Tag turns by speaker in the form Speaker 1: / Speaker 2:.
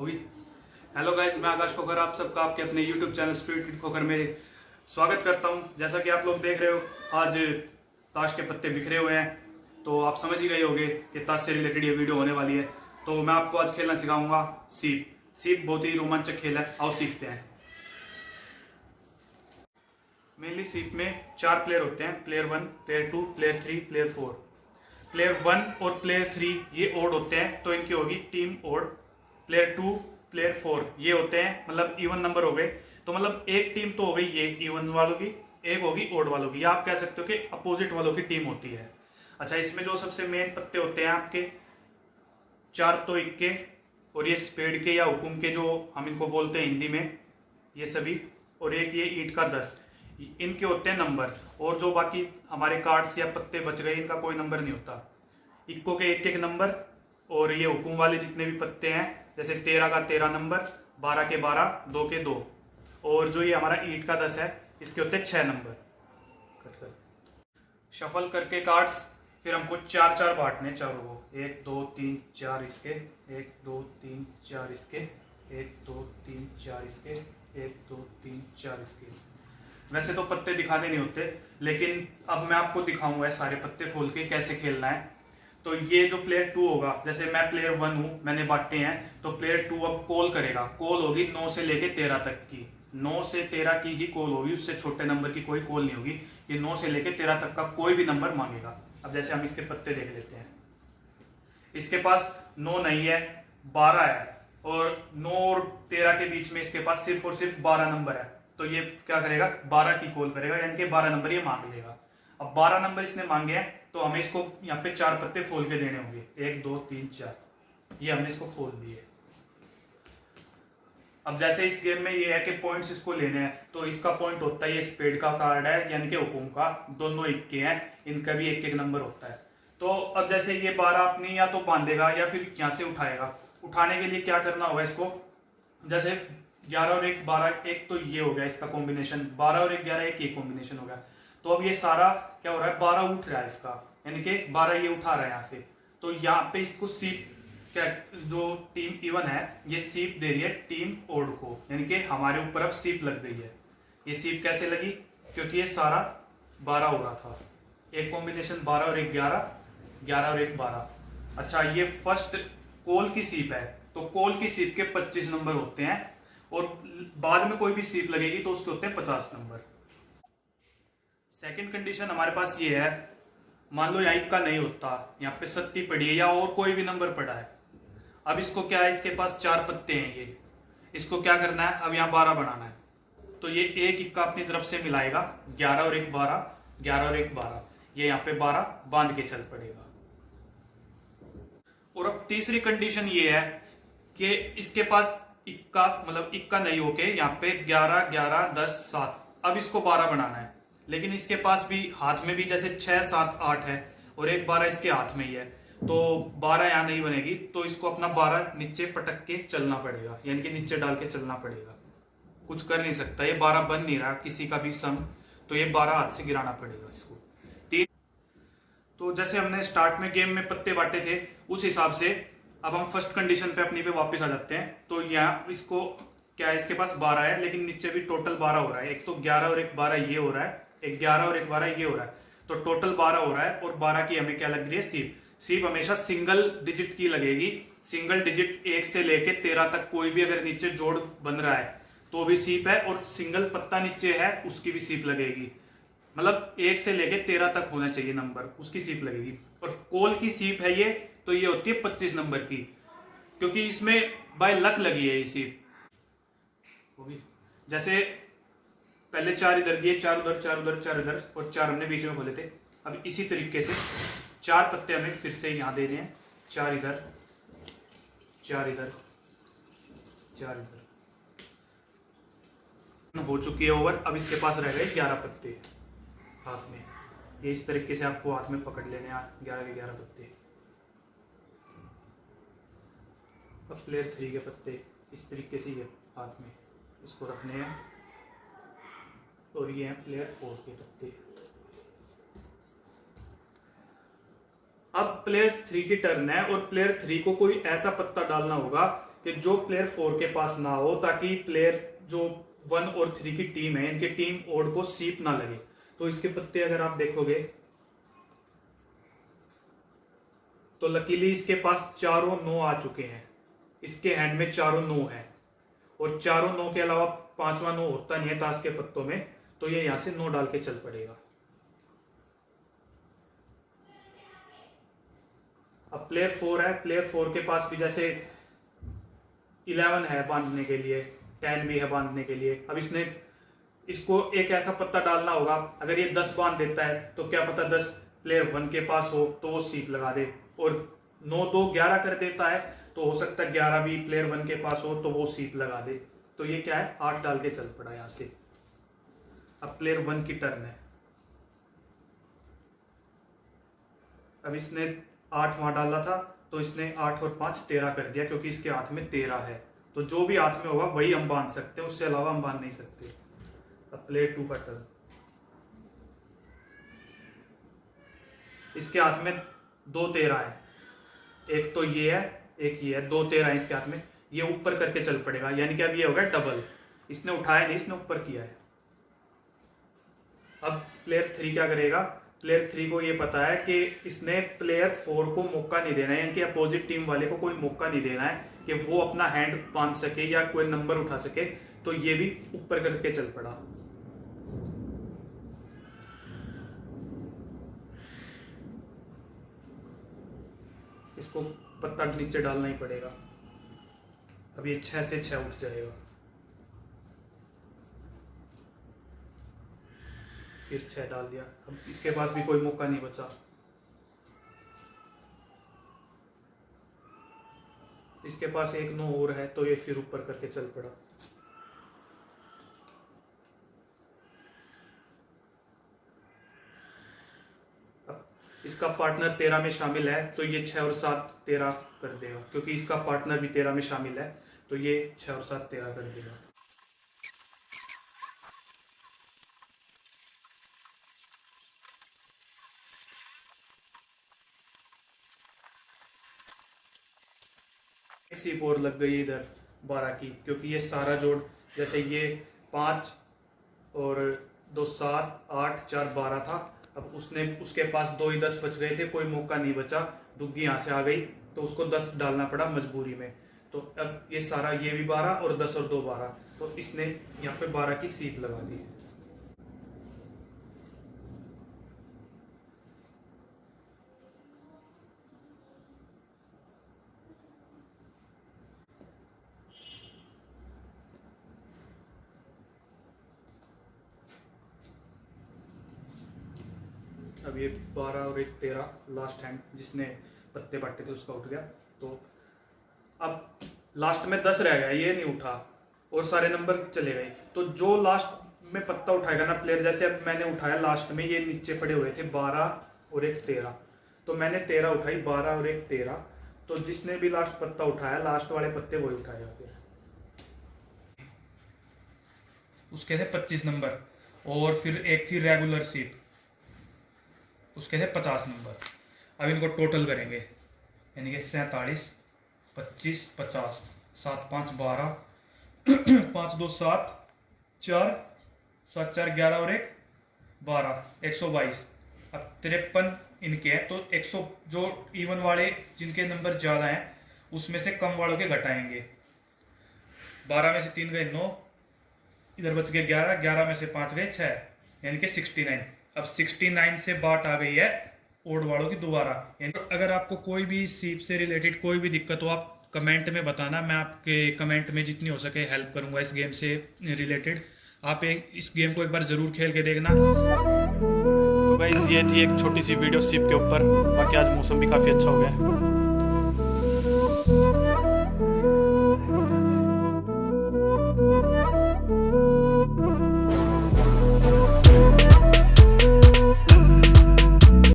Speaker 1: होगी। Hello guys, मैं आकाश खोखर आप सबका आपके अपने YouTube channel speed kid Khokhar में स्वागत करता हूं। जैसा कि आप लोग देख रहे हो, आज ताश के पत्ते बिखरे हुए हैं, तो आप समझ ही गए होंगे कि ताश से रिलेटेड ये वीडियो होने वाली है। तो मैं आपको आज खेलना सिखाऊंगा सीप। सीप बहुत ही रोमांचक खेल है, आओ सीखते हैं। मेनली सीप में 4 प्लेयर होते हैं, player 1, player 2, player 3, player 4। Player 1 और प्लेयर 3 ये ओड होते हैं, तो इनकी होगी टीम ओड। प्लेयर 2, प्लेयर 4 ये होते हैं, मतलब इवन नंबर हो गए। तो मतलब एक टीम तो हो गई ये इवन वालों की, एक होगी ओड वालों की, या आप कह सकते हो कि अपोजिट वालों की टीम होती है। अच्छा, इसमें जो सबसे मेन पत्ते होते हैं आपके 4 तो इक्के, और ये स्पेड के या हुकुम के जो हम इनको बोलते हैं हिंदी में, ये सभी, और एक ये ईंट का 10, इनके होते हैं नंबर। और जो बाकी हमारे कार्ड्स या पत्ते बच गए इनका कोई नंबर नहीं होता। इक्को के एक नंबर, और ये हुकुम वाले जितने भी पत्ते हैं, जैसे 13 का 13 नंबर, 12 के 12, 2 के 2, और जो ये हमारा ईंट का 10 है इसके होते हैं 6 नंबर। शफल करके कार्ड्स फिर हमको 4 बांटने, चारों को 1 2 3 4 इसके, 1 2 3 4 इसके, 1 2 3 4 इसके, 1 2 3 4 इसके। वैसे तो पत्ते दिखाने नहीं होते, लेकिन अब मैं आपको दिखाऊंगा सारे पत्ते खोल के कैसे खेलना है। तो ये जो प्लेयर 2 होगा, जैसे मैं प्लेयर 1 हूं, मैंने बांटे हैं, तो प्लेयर 2 अब कॉल करेगा। कॉल होगी 9 से लेके 13 तक की, 9 से 13 की ही कॉल होगी, उससे छोटे नंबर की कोई कॉल नहीं होगी। ये 9 से लेके 13 तक का कोई भी नंबर मांगेगा। अब जैसे हम इसके पत्ते देख लेते हैं, इसके पास 9 नहीं है, 12 है, और 9 और 13 के बीच में इसके पास सिर्फ और सिर्फ 12 नंबर है। तो ये क्या करेगा, 12 की कॉल करेगा, यानी कि 12 नंबर ये मांग लेगा। अब 12 नंबर इसने मांगे हैं, तो हमें इसको यहाँ पे 4 पत्ते खोल के देने होंगे, 1 2 3 4, ये हमने इसको खोल दिए। अब जैसे इस गेम में ये है कि पॉइंट्स इसको लेने हैं, तो इसका पॉइंट होता है, ये स्पेड का कार्ड है यानी कि हुकुम का, दोनों इक्के हैं, इनका भी एक नंबर होता है। तो अब जैसे ये 12 अपनी या तो बांधेगा या फिर यहाँ से उठाएगा। उठाने के लिए क्या करना होगा इसको, जैसे 11 और 1 12, एक तो ये हो गया इसका कॉम्बिनेशन, 12 और 1 11 एक ये कॉम्बिनेशन हो गया। तो अब ये सारा क्या हो रहा है, 12 उठ रहा है इसका, यानी कि 12 ये उठा रहा है यहाँ से। तो यहाँ पे इसको सीप, क्या जो टीम इवन है ये सीप दे रही है टीम ओड को, यानी कि हमारे ऊपर अब सीप लग गई है। ये सीप कैसे लगी, क्योंकि ये सारा 12 हो रहा था, एक कॉम्बिनेशन 12 और 1 11, 11 और 1 12। अच्छा, ये फर्स्ट कोल की सीप है, तो कोल की सीप के 25 नंबर होते हैं, और बाद में कोई भी सीप लगेगी तो उसके होते हैं 50 नंबर। सेकंड कंडीशन हमारे पास ये है, मान लो यहाँ इक्का नहीं होता, यहाँ पे सत्ती पड़ी है या और कोई भी नंबर पड़ा है। अब इसको क्या है, इसके पास 4 पत्ते हैं, ये इसको क्या करना है, अब यहाँ 12 बनाना है। तो ये एक इक्का अपनी तरफ से मिलाएगा, 11 और 1 12, 11 और 1 12, ये यहाँ पे 12 बांध के चल पड़ेगा। और अब तीसरी कंडीशन ये है कि इसके पास इक्का, मतलब इक्का नहीं होके यहाँ पे 11 11 10 7, अब इसको 12 बनाना है, लेकिन इसके पास भी हाथ में भी जैसे 6 7 8 है, और एक 12 इसके हाथ में ही है, तो 12 यहाँ नहीं बनेगी, तो इसको अपना 12 नीचे पटक के चलना पड़ेगा, यानी कि नीचे डाल के चलना पड़ेगा। कुछ कर नहीं सकता, ये 12 बन नहीं रहा किसी का भी सम, तो ये 12 हाथ से गिराना पड़ेगा इसको। तो जैसे हमने स्टार्ट में गेम में पत्ते बांटे थे, उस हिसाब से अब हम फर्स्ट कंडीशन पे अपनी पे वापस आ जाते हैं। तो यहाँ इसको क्या है, इसके पास 12 है, लेकिन नीचे भी टोटल 12 हो रहा है। एक तो 11 और 1 12 ये हो रहा है, एक 11 और 1 12 ये हो रहा है, तो टोटल 12 हो रहा है। और 12 की हमें क्या लग रही है, सीप। सीप हमेशा सिंगल डिजिट की लगेगी, सिंगल डिजिट 1 से लेके 13 तक कोई भी अगर नीचे जोड़ बन रहा है तो भी सीप है, और सिंगल पत्ता नीचे है उसकी भी सीप लगेगी, मतलब 1 से लेके 13 तक होना चाहिए नंबर, उसकी सीप लगेगी। और कोल की सीप है ये, तो ये होती है 25 नंबर की, क्योंकि इसमें बाय लक लगी है ये सीप होगी। जैसे पहले 4 इधर दिए, 4 उधर, 4 उधर, 4 इधर, और 4 हमने बीच में खोले थे। अब इसी तरीके से 4 पत्ते हमें फिर से यहां देने हैं, 4 इधर, 4 इधर, 4 इधर। हो चुकी है ओवर। अब इसके पास रह गए 11 पत्ते हाथ में, ये इस तरीके से आपको हाथ में पकड़ लेने हैं 11 के 11 पत्ते। अब प्लेयर 3 के पत्ते इस तरीके से ये हाथ में इसको रखने हैं, और ये हैं प्लेयर 4 के पत्ते। अब प्लेयर 3 की टर्न है, और प्लेयर 3 को कोई ऐसा पत्ता डालना होगा कि जो प्लेयर 4 के पास ना हो, ताकि प्लेयर जो 1 और 3 की टीम है, इनकी टीम ओड को सीप ना लगे। तो इसके पत्ते अगर आप देखोगे तो लकीली इसके पास चारों 9 आ चुके हैं, इसके हैंड में चारों 9 है, और चारों 9 के अलावा 5वां 9 होता नहीं है ताश के पत्तों में, तो ये यहां से 9 डाल के चल पड़ेगा। अब प्लेयर 4 है, प्लेयर 4 के पास भी जैसे 11 है बांधने के लिए, 10 भी है बांधने के लिए। अब इसको एक ऐसा पत्ता डालना होगा, अगर ये 10 बांध देता है तो क्या पता 10 प्लेयर 1 के पास हो तो वो सीप लगा दे, और 9 2 11 कर देता है तो हो सकता है 11 भी प्लेयर 1 के पास हो तो वो सीप लगा दे। तो ये क्या है, 8 डाल के चल पड़ा यहां से। अब प्लेयर 1 की टर्न है। अब इसने 8 वहां डाला था तो इसने 8 और 5 13 कर दिया, क्योंकि इसके हाथ में 13 है। तो जो भी हाथ में होगा वही हम बांध सकते हैं, उससे अलावा हम बांध नहीं सकते। अब प्लेयर 2 का टर्न। इसके हाथ में 2 13 है, एक तो ये है एक ये है, 2 13 है इसके हाथ में। ये ऊपर करके चल पड़ेगा, यानी कि अब ये होगा डबल। इसने उठाया नहीं, इसने ऊपर किया है। अब प्लेयर 3 क्या करेगा, प्लेयर 3 को ये पता है कि इसने प्लेयर 4 को मौका नहीं देना है, यानी कि अपोजिट टीम वाले को कोई मौका नहीं देना है कि वो अपना हैंड बांध सके या कोई नंबर उठा सके। तो ये भी ऊपर करके चल पड़ा। इसको पत्ता नीचे डालना ही पड़ेगा। अब ये 6 से 6 उठ जाएगा, फिर 6 डाल दिया। अब इसके पास भी कोई मौका नहीं बचा। इसके पास एक 9 और है, तो ये फिर ऊपर करके चल पड़ा। अब इसका पार्टनर 13 में शामिल है, तो ये 6 और 7 13 कर देगा, क्योंकि इसका पार्टनर भी 13 में शामिल है, तो ये 6 और 7 13 कर देगा। सीप और लग गई इधर 12 की, क्योंकि ये सारा जोड़, जैसे ये 5 और 2 7 8 4 12 था। अब उसके पास 2 ही 10 बच गए थे, कोई मौका नहीं बचा। दुग्गी यहाँ से आ गई तो उसको 10 डालना पड़ा मजबूरी में। तो अब ये सारा, ये भी 12 और 10 और 2 12, तो इसने यहाँ पे 12 की सीप लगा दी। अब ये 12 और 1 13 लास्ट हैंड, जिसने पत्ते बांटे थे उसका उठ गया। तो अब लास्ट में 10 रह गया, ये नहीं उठा और सारे नंबर चले गए। तो जो लास्ट में पत्ता उठाएगा ना प्लेयर, जैसे अब मैंने उठाया लास्ट में, ये नीचे पड़े हुए थे 12 और 1 13, तो मैंने 13 उठाई, 12 और 1 13। तो जिसने भी लास्ट पत्ता उठाया, लास्ट वाले पत्ते वही उठाएगा। फिर उसके थे 25 नंबर, और फिर एक थी रेगुलर सीप, उसके थे 50 नंबर। अब इनको टोटल करेंगे, यानी कि 47 25 50 7 5 12 5 2 7 4 7 4 11 और 1 12 122। अब 53 इनके हैं, तो 100 जो इवन वाले जिनके नंबर ज्यादा हैं उसमें से कम वालों के घटाएंगे। 12 में से 3 गए 9, इधर बच गए 11, 11 में से 5 गए 6, यानी कि 69। अब 69 से बाट आ गई है ओड वालों की दोबारा। यानी अगर आपको कोई भी सीप से रिलेटेड कोई भी दिक्कत हो, आप कमेंट में बताना, मैं आपके कमेंट में जितनी हो सके हेल्प करूंगा इस गेम से रिलेटेड। आप इस गेम को एक बार जरूर खेल के देखना। तो गाइस, ये थी एक छोटी सी वीडियो सीप के ऊपर। बाकी आज मौसम भी काफ़ी अच्छा हो गया है।